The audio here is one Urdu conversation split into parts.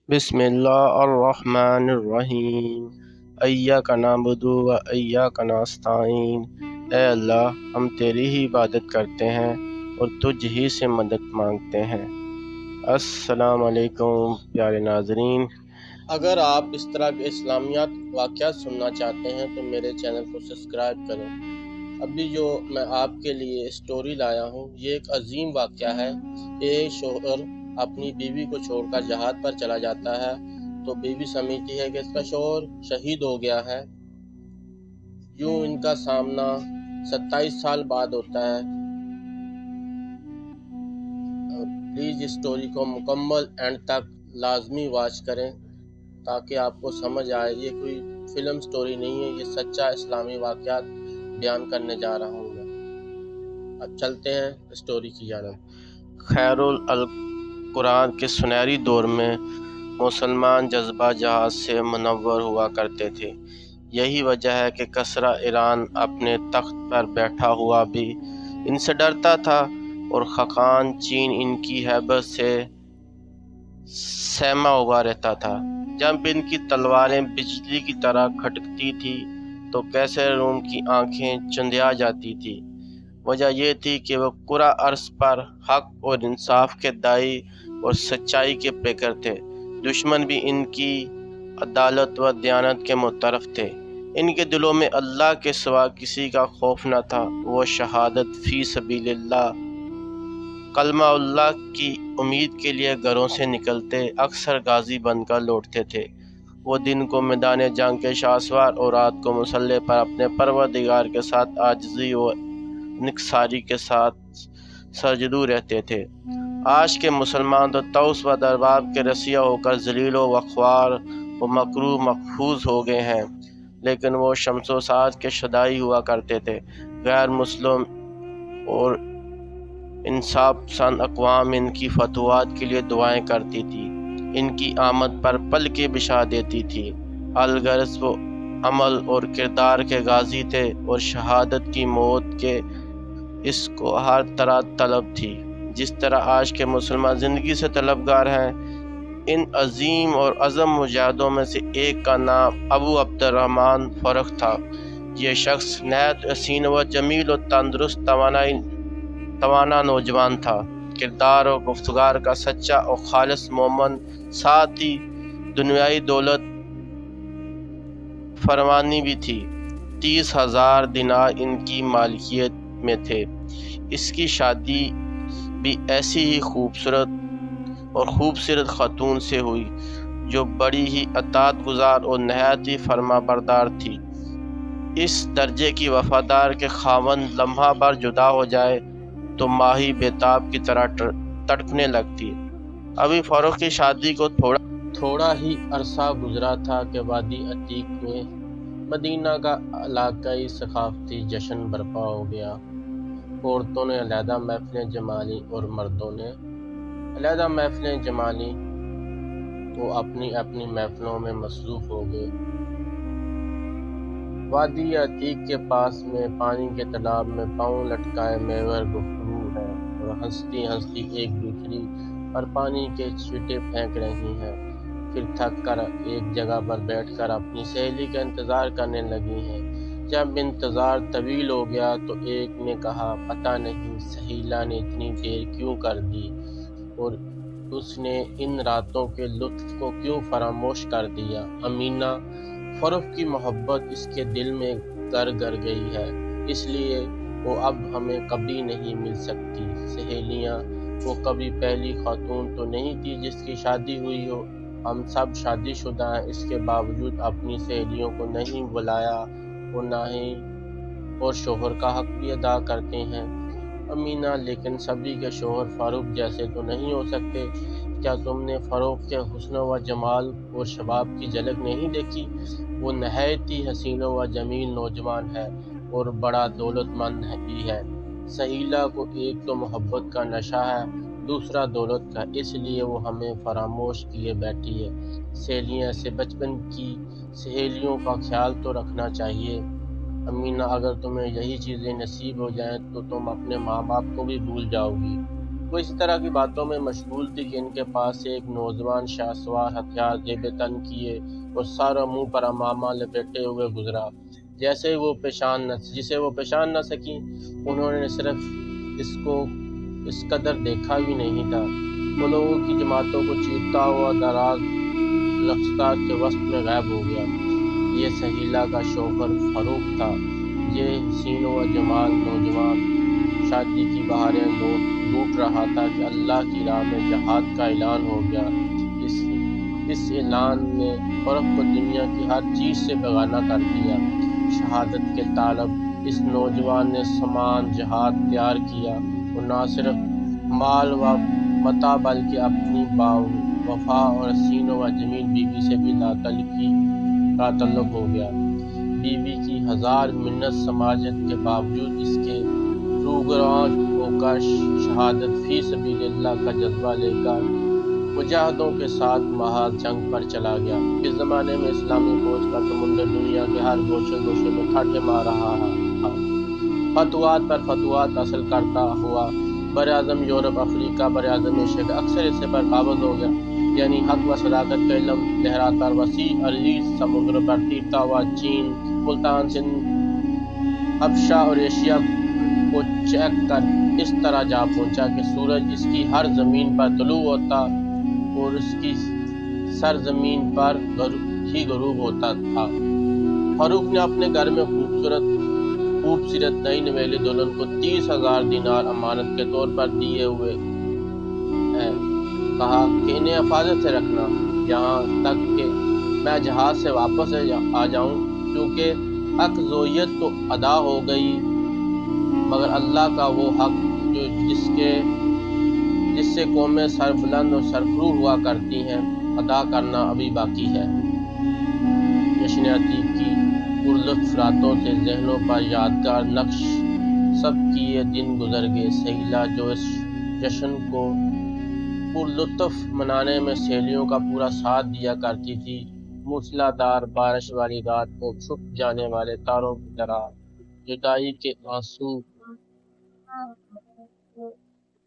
بسم اللہ الرحمن الرحیم ایاک نعبد و ایاک نستعین۔ اے اللہ، ہم تیری ہی عبادت کرتے ہیں اور تجھ ہی سے مدد مانگتے ہیں۔ السلام علیکم پیارے ناظرین، اگر آپ اس طرح کے اسلامیات واقعات سننا چاہتے ہیں تو میرے چینل کو سبسکرائب کریں۔ ابھی جو میں آپ کے لیے اسٹوری لایا ہوں یہ ایک عظیم واقعہ ہے۔ ایک شوہر اپنی بیوی کو چھوڑ کر جہاد پر چلا جاتا ہے تو بیوی سمجھتی ہے کہ اس کا شوہر شہید ہو گیا ہے۔ یوں ان کا سامنا 27 سال بعد ہوتا ہے۔ پلیز اس اسٹوری کو مکمل اینڈ تک لازمی واچ کریں تاکہ آپ کو سمجھ آئے۔ یہ کوئی فلم اسٹوری نہیں ہے، یہ سچا اسلامی واقعات بیان کرنے جا رہا ہوں میں۔ اب چلتے ہیں اسٹوری کی جانب۔ خیر القرآن کے سنہری دور میں مسلمان جذبہ جہاد سے منور ہوا کرتے تھے۔ یہی وجہ ہے کہ کسریٰ ایران اپنے تخت پر بیٹھا ہوا بھی ان سے ڈرتا تھا اور خاقان چین ان کی ہیبت سے سہما ہوا رہتا تھا۔ جب ان کی تلواریں بجلی کی طرح کھٹکتی تھی تو قیصر روم کی آنکھیں چندھیا جاتی تھی۔ وجہ یہ تھی کہ وہ کرۂ ارض پر حق اور انصاف کے داعی اور سچائی کے پیکر تھے۔ دشمن بھی ان کی عدالت و دیانت کے معترف تھے۔ ان کے دلوں میں اللہ کے سوا کسی کا خوف نہ تھا۔ وہ شہادت فی سبیل اللہ، کلمہ اللہ کی امید کے لیے گھروں سے نکلتے اکثر غازی بن کر لوٹتے تھے۔ وہ دن کو میدان جنگ کے شاہسوار اور رات کو مسلح پر اپنے پروردگار کے ساتھ عاجزی و نکساری کے ساتھ سجدو رہتے تھے۔ آج کے مسلمان تو طوس و درباب کے رسیہ ہو کر ذلیل و خوار و مکروہ محفوظ ہو گئے ہیں، لیکن وہ شمس و سعد کے شدائی ہوا کرتے تھے۔ غیر مسلم اور انصاف پسند اقوام ان کی فتوحات کے لیے دعائیں کرتی تھی، ان کی آمد پر پلکیں بچھا دیتی تھی۔ الغرض وہ عمل اور کردار کے غازی تھے اور شہادت کی موت کے اس کو ہر طرح طلب تھی، جس طرح آج کے مسلمان زندگی سے طلبگار ہیں۔ ان عظیم اور اعظم مجاہدوں میں سے ایک کا نام ابو عبد الرحمن فرخ تھا۔ یہ شخص نہایت حسین و جمیل و تندرست توانا نوجوان تھا، کردار و گفتگار کا سچا اور خالص مومن، ساتھ ہی دنیائی دولت فراوانی بھی تھی۔ 30,000 دینار ان کی مالکیت میں تھے۔ اس کی شادی بھی ایسی ہی خوبصورت خاتون سے ہوئی جو بڑی ہی اطاعت گزار اور نہایت ہی فرما بردار تھی۔ اس درجے کی وفادار کہ خاوند لمحہ بھر جدا ہو جائے تو ماہی بیتاب کی طرح تڑپنے لگتی۔ ابھی فاروق کی شادی کو تھوڑا ہی عرصہ گزرا تھا کہ وادی عتیق میں مدینہ کا علاقائی ثقافتی جشن برپا ہو گیا۔ عورتوں نے علیحدہ محفلیں جما لیں اور مردوں نے علیحدہ محفلیں جما لیں۔ وہ اپنی اپنی محفلوں میں مصروف ہو گئے۔ وادی عتیق کے پاس میں پانی کے تالاب میں پاؤں لٹکائے محور گفتگو ہے اور ہنستی ہنستی ایک دوسری پر پانی کے چھینٹے پھینک رہی ہیں، پھر تھک کر ایک جگہ پر بیٹھ کر اپنی سہیلی کا انتظار کرنے لگی ہیں۔ جب انتظار طویل ہو گیا تو ایک نے کہا، پتہ نہیں سہیلا نے اتنی دیر کیوں کر دی اور اس نے ان راتوں کے لطف کو کیوں فراموش کر دیا۔ امینہ، فروخ کی محبت اس کے دل میں گر گئی ہے، اس لیے وہ اب ہمیں کبھی نہیں مل سکتی۔ سہیلیاں، وہ کبھی پہلی خاتون تو نہیں تھی جس کی شادی ہوئی ہو۔ ہم سب شادی شدہ ہیں، اس کے باوجود اپنی سہیلیوں کو نہیں بلایا اور شوہر کا حق بھی ادا کرتے ہیں۔ امینہ، لیکن سبھی کے شوہر فاروق جیسے تو نہیں ہو سکتے۔ کیا تم نے فاروق کے حسن و جمال اور شباب کی جھلک نہیں دیکھی؟ وہ نہایت ہی حسین و جمیل نوجوان ہے اور بڑا دولت مند بھی ہے۔ سہیلا کو ایک تو محبت کا نشہ ہے، دوسرا دولت کا، اس لیے وہ ہمیں فراموش کیے بیٹھی ہے۔ سہیلیاں سے بچپن کی سہیلیوں کا خیال تو رکھنا چاہیے۔ امینہ، اگر تمہیں یہی چیزیں نصیب ہو جائیں تو تم اپنے ماں باپ کو بھی بھول جاؤ گی۔ وہ اسی طرح کی باتوں میں مشغول تھی کہ ان کے پاس سے ایک نوجوان شاہسوار ہتھیار زیب تن کیے اور سارا منہ پر امامہ لپیٹے ہوئے گزرا۔ جسے وہ پہچان نہ سکیں، انہوں نے صرف اس قدر دیکھا بھی نہیں تھا۔ وہ لوگوں کی جماعتوں کو چیرتا ہوا دراز رفتار کے وسط میں غائب ہو گیا۔ یہ سہیلا کا شوہر فاروق تھا۔ یہ حسین و جمال نوجوان شادی کی بہاریں لوٹ رہا تھا کہ اللہ کی راہ میں جہاد کا اعلان ہو گیا۔ اس اعلان نے عورت کو دنیا کی ہر چیز سے بیگانہ کر دیا۔ شہادت کے طالب اس نوجوان نے سامان جہاد تیار کیا اور نہ صرف مال و متاع بلکہ اپنی وفا اور حسین و جمیل بیوی سے بھی تعلق ہو گیا۔ بیوی کی ہزار منت سماجت کے باوجود اس کے روگراں ہو کر شہادت فی سبیل اللہ کا جذبہ لے کر مجاہدوں کے ساتھ محاذ جنگ پر چلا گیا۔ اس زمانے میں اسلامی فوج کا سمندر دنیا کے ہر گوشے میں کھاٹے مار رہا تھا۔ فتوحات پر فتوحات حاصل کرتا ہوا براعظم یورپ، افریقہ، براعظم ایشیا کے اکثر حصے پر قابض ہو گیا۔ یعنی حق و صداقت کا علم لہراتا اور وسیع عریض سمندر پر تیرتا ہوا چین، ملتان، سندھ، حبشہ اور ایشیا کو چیک کر اس طرح جا پہنچا کہ سورج اس کی ہر زمین پر طلوع ہوتا اور اس کی سرزمین پر ہی غروب ہوتا تھا۔ فاروق نے اپنے گھر میں خوبصورت نئی نویلی دلہن کو 30,000 دینار امانت کے طور پر دیے ہوئے ہیں۔ کہا کہ انہیں حفاظت سے رکھنا یہاں تک کہ میں جہاز سے واپس آ جاؤں، کیونکہ حق زویت تو ادا ہو گئی، مگر اللہ کا وہ حق جس سے قومیں سربلند اور سرفروع ہوا کرتی ہیں، ادا کرنا ابھی باقی ہے۔ جشن عتیق کی پرلطف راتوں سے ذہنوں پر یادگار نقش سب کیے دن گزر گئے۔ سہیلا جو اس جشن کو پرلطف منانے میں سہیلیوں کا پورا ساتھ دیا کرتی تھی، موسلادھار بارش والی رات کو چھپ جانے والے تاروں کی طرح جدائی کے آنسو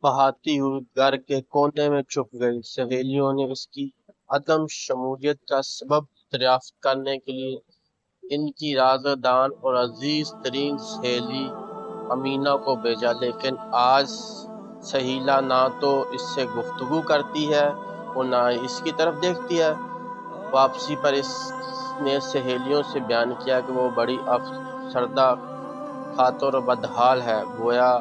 بہاتی ہوئی گھر کے کونے میں چھپ گئی۔ سہیلیوں نے اس کی عدم شمولیت کا سبب دریافت کرنے کے لیے ان کی رازدان اور عزیز ترین سہیلی امینہ کو بھیجا، لیکن آج سہیلا نہ تو اس سے گفتگو کرتی ہے اور نہ اس کی طرف دیکھتی ہے۔ واپسی پر اس نے سہیلیوں سے بیان کیا کہ وہ بڑی افسردہ خاطر و بدحال ہے، گویا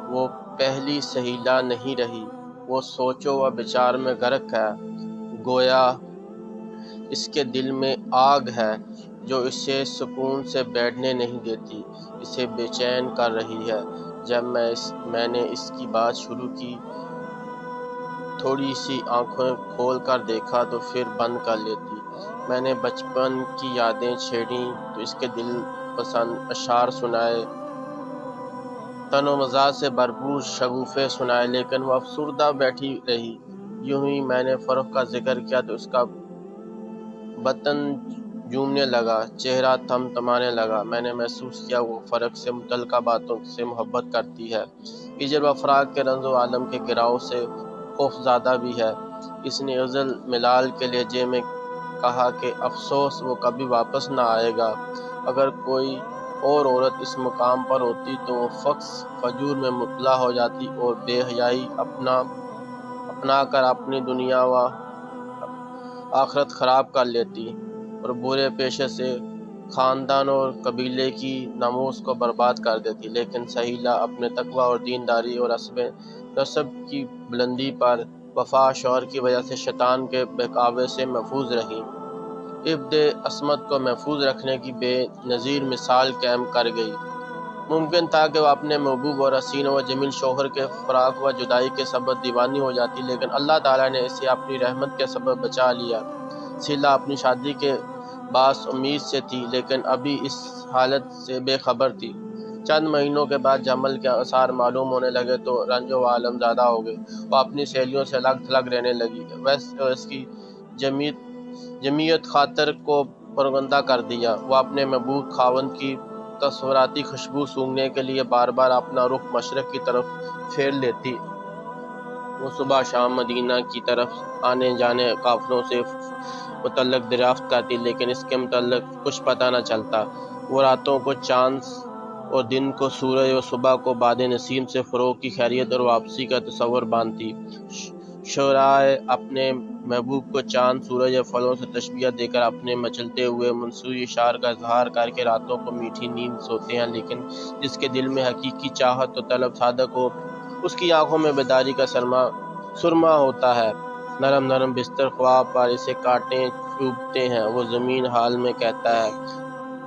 وہ پہلی سہیلا نہیں رہی۔ وہ سوچو و بچار میں غرق ہے، گویا اس کے دل میں آگ ہے جو اسے سکون سے بیٹھنے نہیں دیتی، اسے بے چین کر رہی ہے۔ جب میں نے اس کی بات شروع کی، تھوڑی سی آنکھیں کھول کر دیکھا تو پھر بند کر لیتی۔ میں نے بچپن کی یادیں چھیڑیں تو اس کے دل پسند اشعار سنائے، تن و مزاج سے بھرپور شگوفے سنائے، لیکن وہ افسردہ بیٹھی رہی۔ یوں ہی میں نے فروخت کا ذکر کیا تو اس کا بدن جھومنے لگا، چہرہ تمتمانے لگا۔ میں نے محسوس کیا وہ فرق سے متعلقہ باتوں سے محبت کرتی ہے، ہجر و فراق کے رنج و عالم کے گراؤ سے خوفزدہ بھی ہے۔ اس نے غزل ملال کے لہجے میں کہا کہ افسوس وہ کبھی واپس نہ آئے گا۔ اگر کوئی اور عورت اس مقام پر ہوتی تو وہ فجور میں مبتلا ہو جاتی اور بے حیائی اپنا کر اپنی دنیا و آخرت خراب کر لیتی اور برے پیشے سے خاندان اور قبیلے کی ناموس کو برباد کر دیتی، لیکن سہیلا اپنے تقویٰ اور دینداری اور حسب نسب کی بلندی پر وفا شوہر کی وجہ سے شیطان کے بہکاوے سے محفوظ رہی۔ عبد عصمت کو محفوظ رکھنے کی بے نظیر مثال قائم کر گئی۔ ممکن تھا کہ وہ اپنے محبوب اور حسین و جمیل شوہر کے فراق و جدائی کے سبب دیوانی ہو جاتی، لیکن اللہ تعالیٰ نے اسے اپنی رحمت کے سبب بچا لیا۔ سہیلا اپنی شادی کے باعث امید سے تھی، لیکن ابھی اس حالت سے بے خبر تھی۔ چند مہینوں کے بعد جب حمل کے آثار معلوم ہونے لگے تو رنج و عالم زیادہ ہو گئے۔ وہ اپنی سہیلیوں سے الگ تھلگ رہنے لگی اور اس کی جمعیت خاطر کو پروگندہ کر دیا۔ وہ اپنے محبوب خاوند کی تصوراتی خوشبو سونگھنے کے لیے بار بار اپنا رخ مشرق کی طرف پھیر لیتی۔ وہ صبح شام مدینہ کی طرف آنے جانے قافلوں سے متعلق دریافت کرتی، لیکن اس کے متعلق کچھ پتہ نہ چلتا۔ وہ راتوں کو چاند اور دن کو سورج اور صبح کو باد نسیم سے فروغ کی خیریت اور واپسی کا تصور باندھتی۔ شعراء اپنے محبوب کو چاند، سورج اور پھلوں سے تشبیہ دے کر اپنے مچلتے ہوئے منصوری اشعار کا اظہار کر کے راتوں کو میٹھی نیند سوتے ہیں، لیکن جس کے دل میں حقیقی چاہت و طلب صادق ہو، اس کی آنکھوں میں بیداری کا سرما ہوتا ہے۔ نرم نرم بستر خواب پر اسے کانٹے چبھتے ہیں، وہ زمین حال میں کہتا ہے۔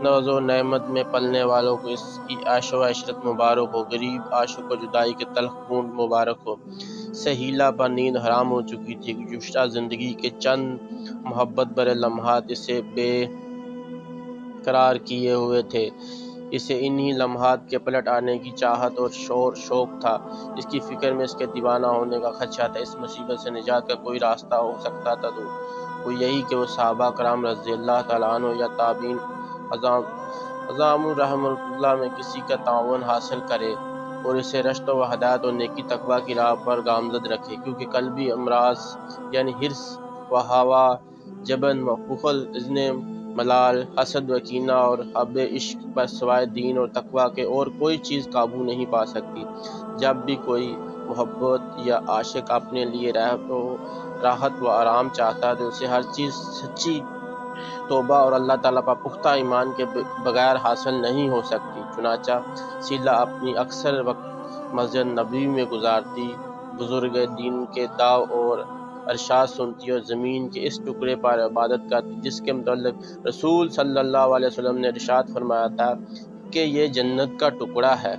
ناز و نعمت میں پلنے والوں کو اس کی عیش و عشرت مبارک ہو، غریب عاشق کو جدائی کے تلخ بوند مبارک ہو۔ سہیلا پر نیند حرام ہو چکی تھی۔ گزشتہ زندگی کے چند محبت برے لمحات اسے بے قرار کیے ہوئے تھے۔ اسے انہی لمحات کے پلٹ آنے کی چاہت اور شوق تھا۔ اس کی فکر میں اس کے دیوانہ ہونے کا خدشہ تھا۔ اس مصیبت سے نجات کا کوئی راستہ ہو سکتا تھا تو وہ یہی کہ وہ صحابہ کرام رضی اللہ تعالیٰ عنہ یا تابعین عظام رحمہ اللہ میں کسی کا تعاون حاصل کرے اور اسے رشد و ہدایت اور نیکی تقویٰ کی راہ پر گامزد رکھے، کیونکہ قلبی امراض یعنی حرص و ہوا، جبن و بخل، اذن ملال، حسد و کینہ اور حب عشق پر سوائے دین اور تقویٰ کے اور کوئی چیز قابو نہیں پا سکتی۔ جب بھی کوئی محبت یا عاشق اپنے لیے راحت و آرام چاہتا ہے تو اسے ہر چیز سچی توبہ اور اللہ تعالیٰ پر پختہ ایمان کے بغیر حاصل نہیں ہو سکتی۔ چنانچہ سیلا اپنی اکثر وقت مسجد نبوی میں گزارتی، بزرگ دین کے دعو اور ارشاد سنتی اور زمین کے اس ٹکڑے پر عبادت کرتی جس کے متعلق رسول صلی اللہ علیہ وسلم نے ارشاد فرمایا تھا کہ یہ جنت کا ٹکڑا ہے۔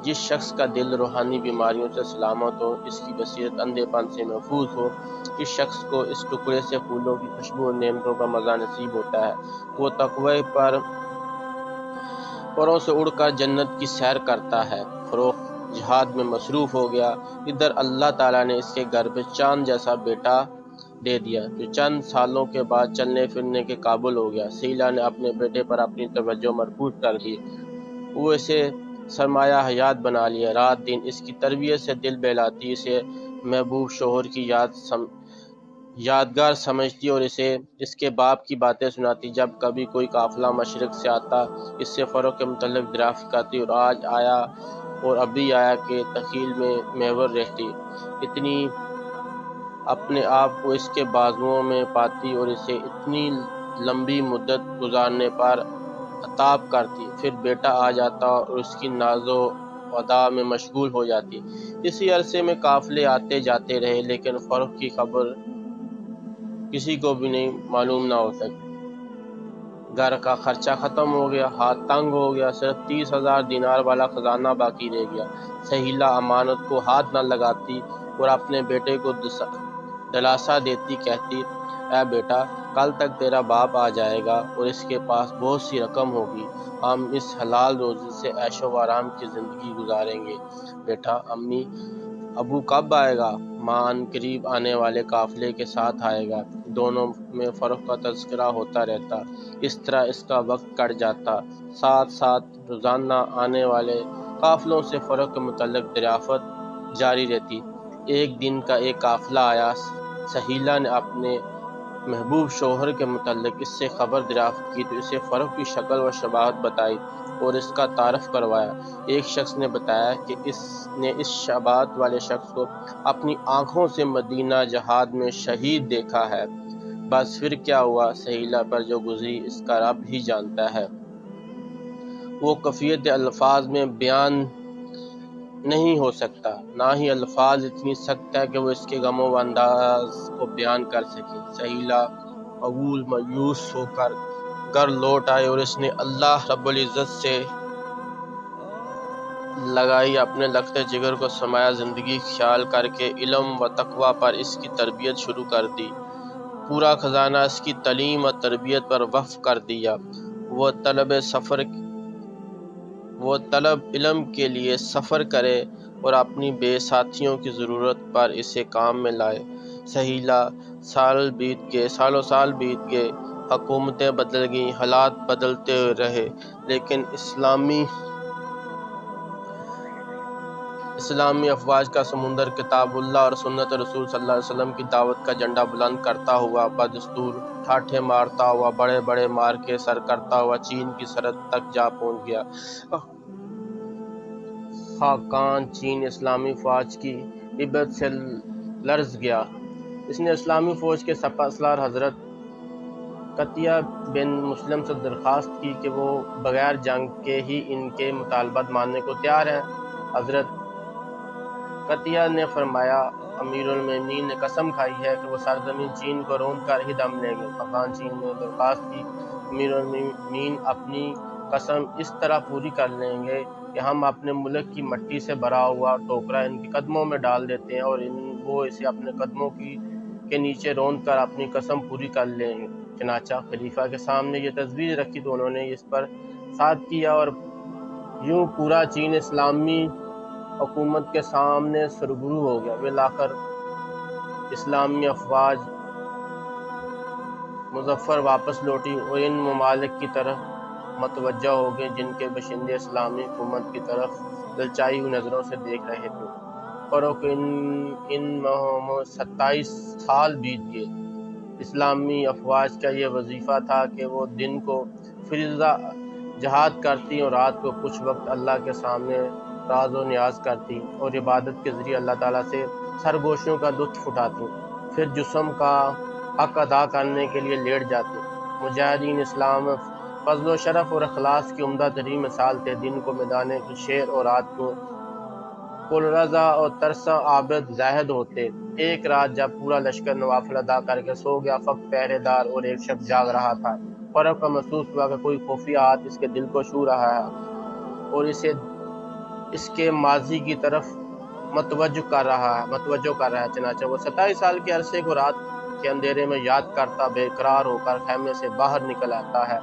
جس شخص کا دل روحانی بیماریوں سے سلامت ہو، اس کی بصیرت اندھے پن سے محفوظ ہو، اس شخص کو اس ٹکڑے سے پھولوں کی خوشبو اور نعمتوں کا مزہ نصیب ہوتا ہے۔ وہ تقوی پر پروں سے اڑ کر جنت کی سیر کرتا ہے۔ فروخت جہاد میں مصروف ہو گیا۔ ادھر اللہ تعالیٰ نے اس کے گھر پہ چاند جیسا بیٹا دے دیا جو چند سالوں کے بعد چلنے پھرنے کے قابل ہو گیا۔ سیلا نے اپنے بیٹے پر اپنی توجہ مرکوز کر دی، وہ اسے سرمایہ حیات بنا لیا۔ رات دن اس کی تربیت سے دل بہلاتی، اسے محبوب شوہر کی یادگار سمجھتی اور اسے اس کے باپ کی باتیں سناتی۔ جب کبھی کوئی قافلہ مشرق سے آتا، اس سے فروخت کے متعلق دریافت کرتی اور آج آیا اور ابھی آیا کے تخیل میں محور رہتی۔ اتنی اپنے آپ کو اس کے بازوؤں میں پاتی اور اسے اتنی لمبی مدت گزارنے پر عتاب کرتی۔ پھر بیٹا آ جاتا اور اس کی ناز و ادا میں مشغول ہو جاتی۔ اسی عرصے میں قافلے آتے جاتے رہے، لیکن فروخت کی خبر کسی کو بھی نہیں معلوم نہ ہو سکی۔ گھر کا خرچہ ختم ہو گیا، ہاتھ تنگ ہو گیا، صرف 30,000 دینار والا خزانہ باقی رہ گیا۔ سہیلا امانت کو ہاتھ نہ لگاتی اور اپنے بیٹے کو دلاسا دیتی کہتی، اے بیٹا، کل تک تیرا باپ آ جائے گا اور اس کے پاس بہت سی رقم ہوگی، ہم اس حلال روزی سے عیش و آرام کی زندگی گزاریں گے۔ بیٹا، امی ابو کب آئے گا؟ ماں ان قریب آنے والے قافلے کے ساتھ آئے گا۔ دونوں میں فروخت کا تذکرہ ہوتا رہتا۔ اس طرح اس کا وقت کٹ جاتا۔ ساتھ ساتھ روزانہ آنے والے قافلوں سے فروخت کے متعلق دریافت جاری رہتی۔ ایک دن کا ایک قافلہ آیا۔ سہیلا نے اپنے محبوب شوہر کے متعلق اس سے خبر دریافت کی تو اسے فروخت کی شکل و شباہت بتائی اور اس کا تعارف کروایا۔ ایک شخص نے بتایا کہ اس نے اس شباہت والے شخص کو اپنی آنکھوں سے مدینہ جہاد میں شہید دیکھا ہے۔ بس پھر کیا ہوا، سہیلا پر جو گزری اس کا رب ہی جانتا ہے۔ وہ کیفیت الفاظ میں بیان نہیں ہو سکتا، نہ ہی الفاظ اتنی سخت ہے کہ وہ اس کے غم و انداز کو بیان کر سکے۔ سہیلا مغول مایوس ہو کر گھر لوٹ آئی اور اس نے اللہ رب العزت سے لگائی اپنے لخت جگر کو سرمایہ زندگی خیال کر کے علم و تقویٰ پر اس کی تربیت شروع کر دی۔ پورا خزانہ اس کی تعلیم و تربیت پر وقف کر دیا۔ وہ طلب علم کے لیے سفر کرے اور اپنی بے ساتھیوں کی ضرورت پر اسے کام میں لائے۔ سہیلا سالوں سال بیت گئے، حکومتیں بدل گئیں، حالات بدلتے رہے، لیکن اسلامی افواج کا سمندر کتاب اللہ اور سنت رسول صلی اللہ علیہ وسلم کی دعوت کا جھنڈا بلند کرتا ہوا بدستور ٹھاٹھے مارتا ہوا بڑے بڑے مارکے سر کرتا ہوا چین کی سرحد تک جا پہنچ گیا۔ خاقان چین اسلامی فوج کی عبرت سے لرز گیا۔ اس نے اسلامی فوج کے سپہ سالار حضرت قطیہ بن مسلم سے درخواست کی کہ وہ بغیر جنگ کے ہی ان کے مطالبات ماننے کو تیار ہیں۔ حضرت قطیہ نے فرمایا، امیر المومنین نے قسم کھائی ہے کہ وہ سرزمین چین کو روند کر ہی دم لیں گے۔ خاقان چین نے درخواست کی، امیر المومنین اپنی قسم اس طرح پوری کر لیں گے کہ ہم اپنے ملک کی مٹی سے بھرا ہوا ٹوکرا ان کے قدموں میں ڈال دیتے ہیں اور وہ اسے اپنے قدموں کے نیچے روند کر اپنی قسم پوری کر لیں گے۔ چنانچہ خلیفہ کے سامنے یہ تجویز رکھی تو انہوں نے اس پر ساتھ کیا اور یوں پورا چین اسلامی حکومت کے سامنے سرخرو ہو گیا۔ بالآخر اسلامی افواج مظفر واپس لوٹی اور ان ممالک کی طرف متوجہ ہو گئے جن کے باشندے اسلامی حکومت کی طرف للچائی ہوئی نظروں سے دیکھ رہے تھے۔ ان ماہوں میں 27 سال بیت گئے۔ اسلامی افواج کا یہ وظیفہ تھا کہ وہ دن کو فریضہ جہاد کرتی اور رات کو کچھ وقت اللہ کے سامنے راز و نیاز کرتی اور عبادت کے ذریعے اللہ تعالیٰ سے سرگوشیوں کا لطف اٹھاتی، پھر جسم کا حق ادا کرنے کے لیے لیٹ جاتی۔ مجاہدین اسلام فضل و شرف اور اخلاص کی عمدہ ترین مثال تھے۔ دن کو میدان شیر اور رات کو پررضا اور ترساں عابد زاہد ہوتے۔ ایک رات جب پورا لشکر نوافل ادا کر کے سو گیا، فقط پہرے دار اور ایک شخص جاگ رہا تھا۔ فوراً کو محسوس ہوا کہ کوئی خفیہ ہاتھ اس کے دل کو چھو رہا ہے اور اسے اس کے ماضی کی طرف متوجہ کر رہا ہے۔ چنانچہ وہ 27 سال کے عرصے کو رات کے اندھیرے میں یاد کرتا بے قرار ہو کر خیمے سے باہر نکل آتا ہے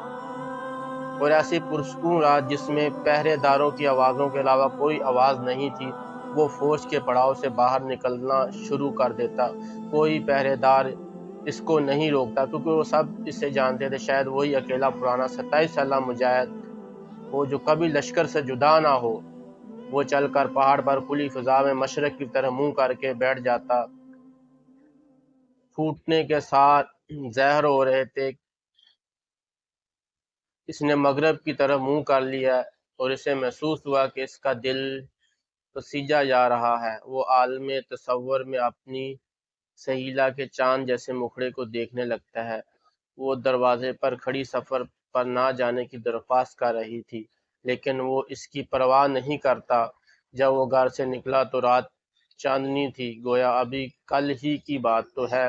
اور ایسی پرسکون رات جس میں پہرے داروں کی آوازوں کے علاوہ کوئی آواز نہیں تھی، وہ فوج کے پڑاؤ سے باہر نکلنا شروع کر دیتا۔ کوئی پہرے دار اس کو نہیں روکتا کیونکہ وہ سب اسے جانتے تھے، شاید وہی اکیلا پرانا 27 سالہ مجاہد ہو جو کبھی لشکر سے جدا نہ ہو۔ وہ چل کر پہاڑ پر کھلی فضا میں مشرق کی طرف منہ کر کے بیٹھ جاتا۔ پھوٹنے کے ساتھ ظاہر ہو رہے تھے اس نے مغرب کی طرف منہ کر لیا اور اسے محسوس ہوا کہ اس کا دل پسیجا جا رہا ہے۔ وہ عالم تصور میں اپنی سہیلا کے چاند جیسے مکھڑے کو دیکھنے لگتا ہے۔ وہ دروازے پر کھڑی سفر پر نہ جانے کی درخواست کر رہی تھی، لیکن وہ اس کی پرواہ نہیں کرتا۔ جب وہ گھر سے نکلا تو رات چاندنی تھی، گویا ابھی کل ہی کی بات تو ہے۔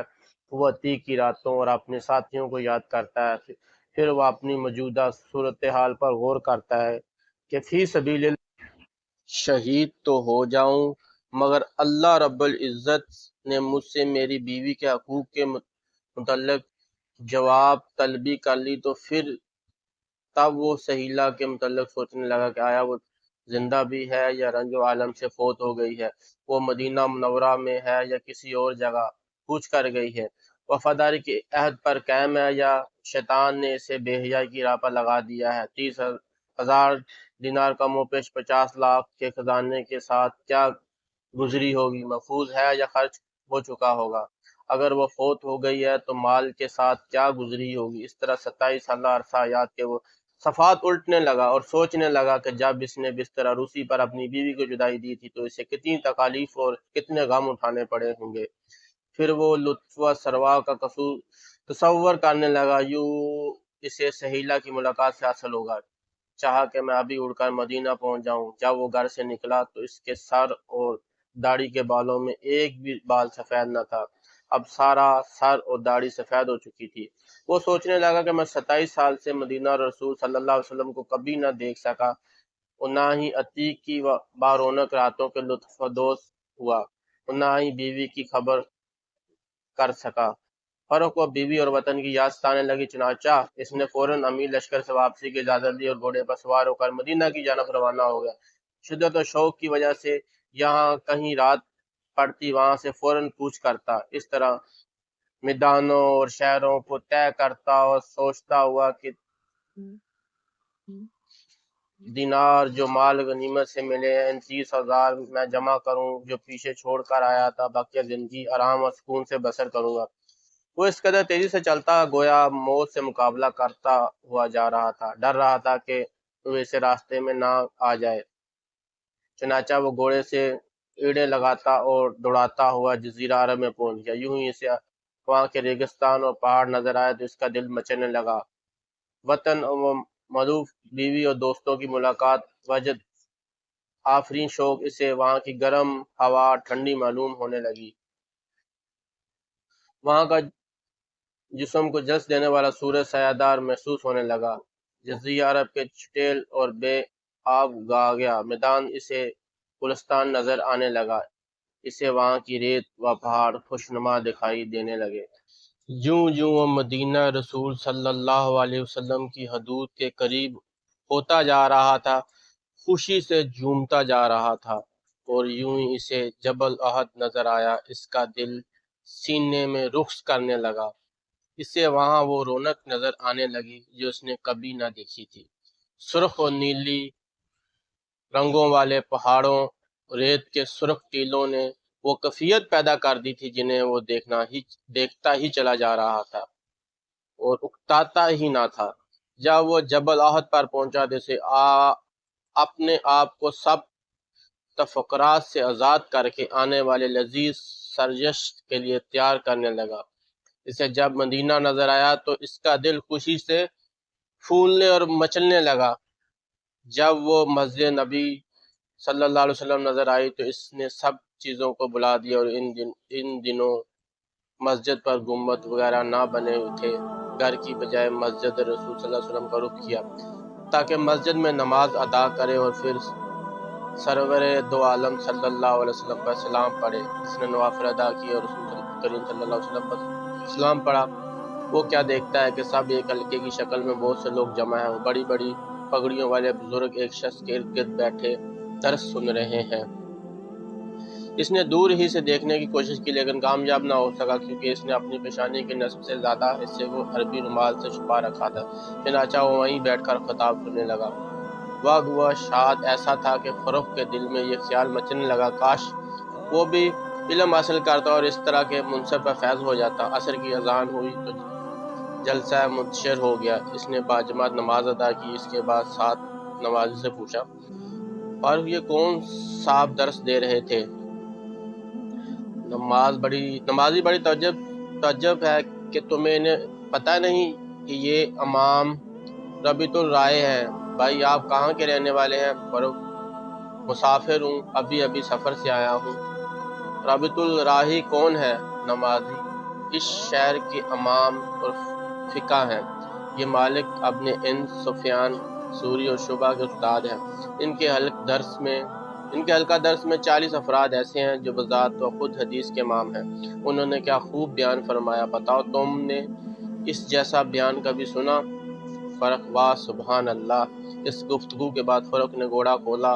وہ عتیق کی راتوں اور اپنے ساتھیوں کو یاد کرتا ہے، پھر وہ اپنی موجودہ صورتحال پر غور کرتا ہے کہ فی سبیل اللہ شہید تو ہو جاؤں، مگر اللہ رب العزت نے مجھ سے میری بیوی کے حقوق کے متعلق جواب طلبی کر لی تو پھر تب وہ سہیلا کے متعلق سوچنے لگا کہ آیا وہ زندہ بھی ہے یا رنج و عالم سے فوت ہو گئی ہے، وہ مدینہ منورہ میں ہے یا کسی اور جگہ کوچ کر گئی ہے، وفاداری کے عہد پر قائم ہے یا شیطان نے اسے بے حیائی کی راہ پر لگا دیا ہے۔ 30,000 دینار کم و پیش 50 لاکھ کے خزانے کے ساتھ کیا گزری ہوگی، محفوظ ہے یا خرچ ہو چکا ہوگا، اگر وہ فوت ہو گئی ہے تو مال کے ساتھ کیا گزری ہوگی۔ اس طرح 27 سالہ عرصہ یاد کے وہ صفحات الٹنے لگا اور سوچنے لگا کہ جب اس نے بستر عروسی پر اپنی بیوی کو جدائی دی تھی تو اسے کتنی تکالیف اور کتنے غم اٹھانے پڑے ہوں گے۔ پھر وہ لطف و سروا کا تصور کرنے لگا، یوں اسے سہیلا کی ملاقات سے حاصل ہوگا۔ چاہا کہ میں ابھی اڑ کر مدینہ پہنچ جاؤں۔ جب وہ گھر سے نکلا تو اس کے سر اور داڑھی کے بالوں میں ایک بھی بال سفید نہ تھا، اب سارا سر اور داڑھی سفید ہو چکی تھی۔ وہ سوچنے لگا کہ میں 27 سال سے مدینہ رسول صلی اللہ علیہ وسلم کو کبھی نہ دیکھ سکا اور نہ ہی عتیق کی بارونق راتوں کے لطف اندوز ہوا اور نہ ہی بیوی کی خبر کر سکا۔ فروخت کو بیوی اور وطن کی یاد ستانے لگی، چنانچہ اس نے فوراً امیر لشکر سے واپسی کی اجازت لی اور گھوڑے پر سوار ہو کر مدینہ کی جانب روانہ ہو گیا۔ شدت و شوق کی وجہ سے یہاں کہیں رات پڑتی وہاں سے فوراً کوچ کرتا، اس طرح میدانوں اور شہروں کو طے کرتا اور سوچتا ہوا کہ دینار جو مال غنیمت سے ملے ہیں، ان 30,000 میں جمع کروں جو پیچھے چھوڑ کر آیا تھا، باقی زندگی آرام اور سکون سے بسر کروں گا۔ وہ اس قدر تیزی سے چلتا گویا موت سے مقابلہ کرتا ہوا جا رہا تھا، ڈر رہا تھا کہ وہ اسے راستے میں نہ آ جائے۔ چنانچہ وہ گھوڑے سے ایڑے لگاتا اور دوڑاتا ہوا جزیرہ عرب میں پہنچ گیا۔ یوں ہی اسے وہاں کے ریگستان اور پہاڑ نظر آئے تو اس کا دل مچلنے لگا۔ وطن و ملوف، بیوی اور دوستوں کی ملاقات، وجد آفرین شوق، اسے وہاں کی گرم ہوا ٹھنڈی معلوم ہونے لگی۔ وہاں کا جسم کو جلس دینے والا سورج سایہ محسوس ہونے لگا۔ جزیرہ عرب کے چٹیل اور بے آب گایا میدان اسے گلستان نظر آنے لگا۔ اسے وہاں کی ریت و پہاڑ خوشنما دکھائی دینے لگے۔ جوں جوں وہ مدینہ رسول صلی اللہ علیہ وسلم کی حدود کے قریب ہوتا جا رہا تھا، خوشی سے جھومتا جا رہا تھا، اور یوں ہی اسے جبل احد نظر آیا۔ اس کا دل سینے میں رقص کرنے لگا۔ اسے وہاں وہ رونق نظر آنے لگی جو اس نے کبھی نہ دیکھی تھی۔ سرخ اور نیلی رنگوں والے پہاڑوں، ریت کے سرخ ٹیلوں نے وہ کیفیت پیدا کر دی تھی جنہیں وہ دیکھتا ہی چلا جا رہا تھا اور اکتاتا ہی نہ تھا۔ جب وہ جبل احد پر پہنچا تو اسے اپنے آپ کو سب تفکرات سے آزاد کر کے آنے والے لذیذ سرگزشت کے لیے تیار کرنے لگا۔ اسے جب مدینہ نظر آیا تو اس کا دل خوشی سے پھولنے اور مچلنے لگا۔ جب وہ مسجد نبی صلی اللہ علیہ وسلم نظر آئی تو اس نے سب چیزوں کو بلا دیا، اور ان دنوں مسجد پر گنبد وغیرہ نہ بنے تھے۔ گھر کی بجائے مسجد رسول صلی اللہ علیہ وسلم کا رخ کیا تاکہ مسجد میں نماز ادا کرے اور پھر سرور دو عالم صلی اللہ علیہ وسلم پر سلام پڑھے۔ اس نے نوافل ادا کیے اور رسول کریم صلی اللہ علیہ وسلم پر سلام پڑھا۔ وہ کیا دیکھتا ہے کہ سب ایک حلقے کی شکل میں بہت سے لوگ جمع ہیں، وہ بڑی بڑی پگڑیوں والے بزرگ ایک شخص کے ارد گرد بیٹھے درس سن رہے ہیں۔ اس نے دور ہی سے دیکھنے کی کوشش کی لیکن کامیاب نہ ہو سکا، کیونکہ اس نے اپنی پیشانی کے نصف سے زیادہ حصے کو عربی رومال سے چھپا رکھا تھا۔ چنانچہ وہ وہیں بیٹھ کر خطاب سننے لگا۔ وقت و شاد ایسا تھا کہ فروخت کے دل میں یہ خیال مچلنے لگا، کاش وہ بھی علم حاصل کرتا اور اس طرح کے منصب پر فیض ہو جاتا۔ عصر کی اذان ہوئی تو جلسہ منتشر ہو گیا۔ اس نے باجماعت نماز ادا کی۔ اس کے بعد ساتھ نمازی سے پوچھا، اور یہ کون صاحب درس دے رہے تھے؟ نمازی بڑی تعجب ہے کہ تمہیں پتہ نہیں کہ یہ امام ربیعۃ الرائے ہیں۔ بھائی آپ کہاں کے رہنے والے ہیں؟ مسافر ہوں، ابھی سفر سے آیا ہوں۔ ربیعۃ الراہی کون ہے؟ نمازی، اس شہر کے امام اور فقہ ہیں۔ یہ مالک ابن انس، سفیان ثوری اور شعبہ کے استاد ہیں۔ ان کے حلقہ درس میں 40 افراد ایسے ہیں جو بذات و خود حدیث کے امام ہیں۔ انہوں نے کیا خوب بیان فرمایا، بتاؤ تم نے اس جیسا بیان کبھی سنا؟ فرق، واہ سبحان اللہ۔ اس گفتگو کے بعد فرق نے گھوڑا کھولا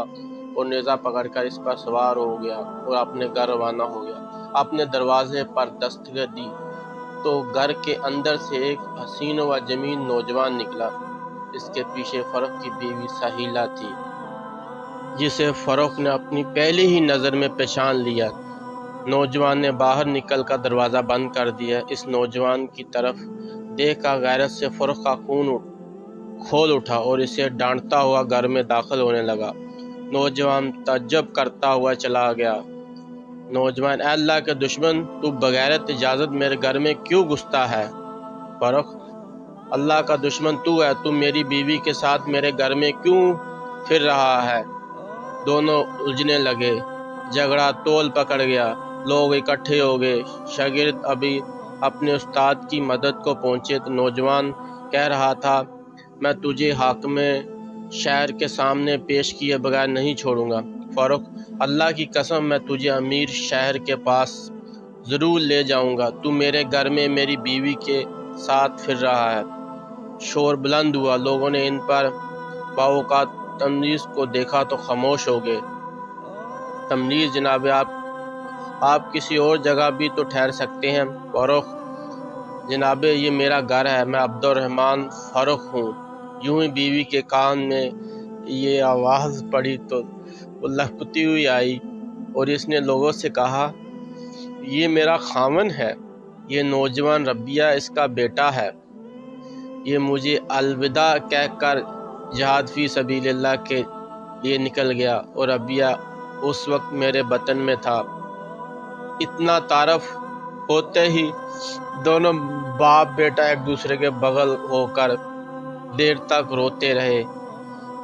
اور نیزہ پکڑ کر اس پر سوار ہو گیا اور اپنے گھر روانہ ہو گیا۔ اپنے دروازے پر دستک دی تو گھر کے اندر سے ایک حسین و جمیل نوجوان نکلا۔ اس کے پیچھے فرق کی بیوی سہیلہ تھی، جسے فروخت نے اپنی پہلی ہی نظر میں پہچان لیا۔ نوجوان نے باہر نکل کر دروازہ بند کر دیا۔ اس نوجوان کی طرف دیکھ کر غیرت سے فروخت کا خون کھول اٹھا اور اسے ڈانٹتا ہوا گھر میں داخل ہونے لگا۔ نوجوان تعجب کرتا ہوا چلا گیا۔ نوجوان، اے اللہ کے دشمن، تو بغیرت اجازت میرے گھر میں کیوں گھستا ہے؟ فروخت، اللہ کا دشمن تو ہے، تو میری بیوی کے ساتھ میرے گھر میں کیوں پھر رہا ہے؟ دونوں الجھنے لگے، جھگڑا تول پکڑ گیا، لوگ اکٹھے ہو گئے۔ شاگرد ابھی اپنے استاد کی مدد کو پہنچے تو نوجوان کہہ رہا تھا، میں تجھے حاکم شہر کے سامنے پیش کیے بغیر نہیں چھوڑوں گا۔ فروخت، اللہ کی قسم میں تجھے امیر شہر کے پاس ضرور لے جاؤں گا، تو میرے گھر میں میری بیوی کے ساتھ پھر رہا ہے۔ شور بلند ہوا، لوگوں نے ان پر باوقات تمیز کو دیکھا تو خاموش ہو گئے۔ تمیز جناب، آپ کسی اور جگہ بھی تو ٹھہر سکتے ہیں۔ فروخت، جناب یہ میرا گھر ہے، میں عبد الرحمن فروخت ہوں۔ یوں ہی بیوی کے کان میں یہ آواز پڑی تو وہ لپکتی ہوئی آئی اور اس نے لوگوں سے کہا، یہ میرا خاوند ہے، یہ نوجوان ربیہ اس کا بیٹا ہے۔ یہ مجھے الوداع کہہ کر جہاد فی سبیل اللہ کے لیے نکل گیا اور ربیہ اس وقت میرے بطن میں تھا۔ اتنا تعارف ہوتے ہی دونوں باپ بیٹا ایک دوسرے کے بغل ہو کر دیر تک روتے رہے۔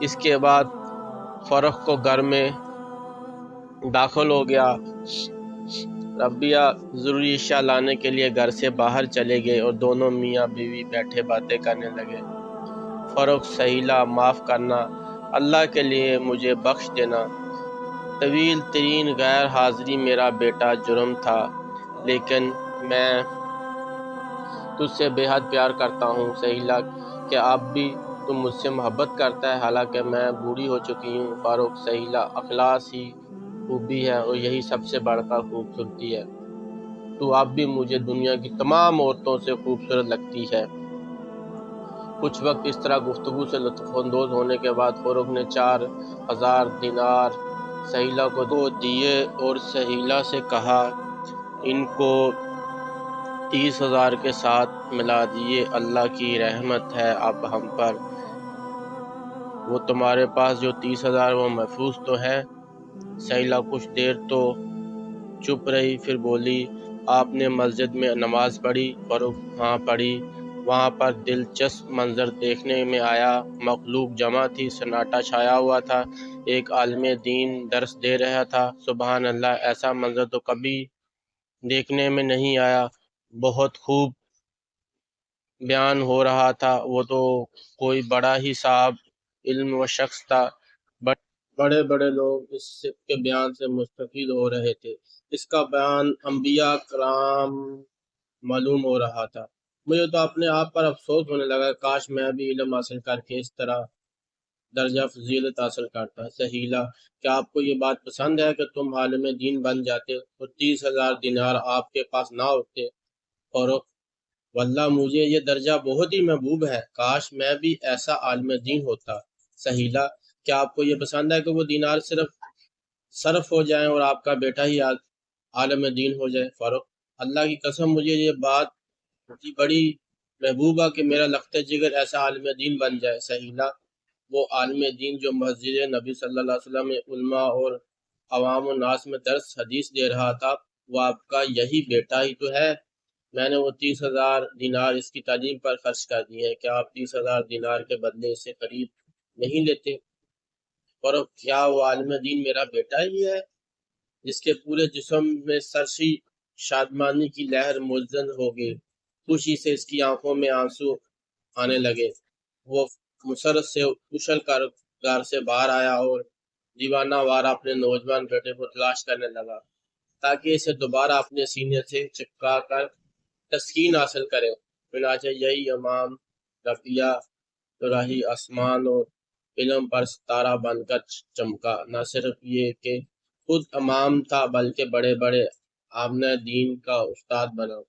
اس کے بعد فرخ کو گھر میں داخل ہو گیا۔ ربیہ ضروری اشیاء لانے کے لیے گھر سے باہر چلے گئے اور دونوں میاں بیوی بیٹھے باتیں کرنے لگے۔ فرخ، سہیلا، معاف کرنا، اللہ کے لیے مجھے بخش دینا۔ طویل ترین غیر حاضری میرا بیٹا جرم تھا، لیکن میں تجھ سے بے حد پیار کرتا ہوں۔ سہیلا، کیا اب بھی تم مجھ سے محبت کرتا ہے حالانکہ میں بوڑھی ہو چکی ہوں؟ فرخ، سہیلا، اخلاص ہی خوبی ہے اور یہی سب سے بڑھ کر خوبصورتی ہے۔ تو اب بھی مجھے دنیا کی تمام عورتوں سے خوبصورت لگتی ہے۔ کچھ وقت اس طرح گفتگو سے لطف اندوز ہونے کے بعد فرخ نے 4,000 دینار سہیلا کو دیے اور سہیلا سے کہا، ان کو 30,000 کے ساتھ ملا دیے، اللہ کی رحمت ہے اب ہم پر۔ وہ تمہارے پاس جو 30,000 وہ محفوظ تو ہیں؟ سہیلا کچھ دیر تو چپ رہی، پھر بولی، آپ نے مسجد میں نماز پڑھی؟ فرخ، ہاں پڑھی۔ وہاں پر دلچسپ منظر دیکھنے میں آیا۔ مخلوق جمع تھی، سناٹا چھایا ہوا تھا، ایک عالم دین درس دے رہا تھا۔ سبحان اللہ، ایسا منظر تو کبھی دیکھنے میں نہیں آیا۔ بہت خوب بیان ہو رہا تھا، وہ تو کوئی بڑا ہی صاحب علم و شخص تھا۔ بڑے بڑے لوگ اس کے بیان سے مستفید ہو رہے تھے۔ اس کا بیان انبیاء کرام معلوم ہو رہا تھا۔ مجھے تو اپنے آپ پر افسوس ہونے لگا، کاش میں بھی علم حاصل کر کے اس طرح درجہ فضیلت حاصل کرتا۔ سہیلا، کیا آپ کو یہ بات پسند ہے کہ تم عالم دین بن جاتے اور 30,000 دینار آپ کے پاس نہ ہوتے؟ اور واللہ مجھے یہ درجہ بہت ہی محبوب ہے، کاش میں بھی ایسا عالم دین ہوتا۔ سہیلا، کیا آپ کو یہ پسند ہے کہ وہ دینار صرف صرف ہو جائیں اور آپ کا بیٹا ہی عالم دین ہو جائے؟ فاروق، اللہ کی قسم مجھے یہ بات بڑی محبوبہ کہ میرا لخت جگر ایسا عالم دین بن جائے۔ سہیلا، وہ عالم دین جو مسجد نبی صلی اللہ علیہ وسلم میں علماء اور عوام الناس میں درس حدیث دے رہا تھا، وہ آپ کا یہی بیٹا ہی تو ہے۔ میں نے وہ 30,000 دینار اس کی تعلیم پر خرچ کر دی ہے، کیا آپ 30,000 دینار کے بدلے اسے خرید نہیں لیتے؟ اور کیا وہ عالم دین میرا بیٹا ہی ہے جس کے پورے جسم میں سرشی شادمانی کی لہر ملزن ہو گئی؟ خوشی سے اس کی آنکھوں میں آنسو آنے لگے۔ وہ مسرت سے اچھل کر گھر سے باہر آیا اور دیوانہ وارہ اپنے نوجوان بیٹے کو تلاش کرنے لگا تاکہ اسے دوبارہ اپنے سینے سے چپکا کر تسکین حاصل کرے۔ چنانچہ یہی امام رفیہ راہی آسمان اور علم پر ستارہ بن کر چمکا۔ نہ صرف یہ کہ خود امام تھا بلکہ بڑے بڑے عامہ دین کا استاد بنا۔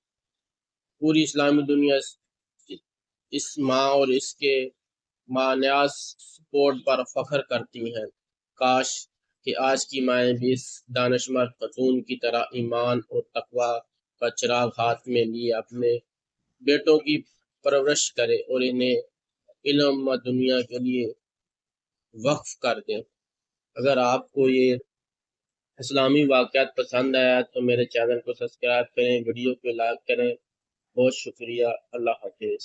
پوری اسلامی دنیا اس ماں اور اس کے مانیاز سپورٹ پر فخر کرتی ہیں۔ کاش کہ آج کی مائیں بھی اس دانشور خاتون کی طرح ایمان اور تقوی کا چراغ ہاتھ میں لیے اپنے بیٹوں کی پرورش کرے اور انہیں علم و دنیا کے لیے وقف کر دیں۔ اگر آپ کو یہ اسلامی واقعات پسند آیا تو میرے چینل کو سبسکرائب کریں، ویڈیو کو لائک کریں۔ بہت شکریہ، اللہ حافظ۔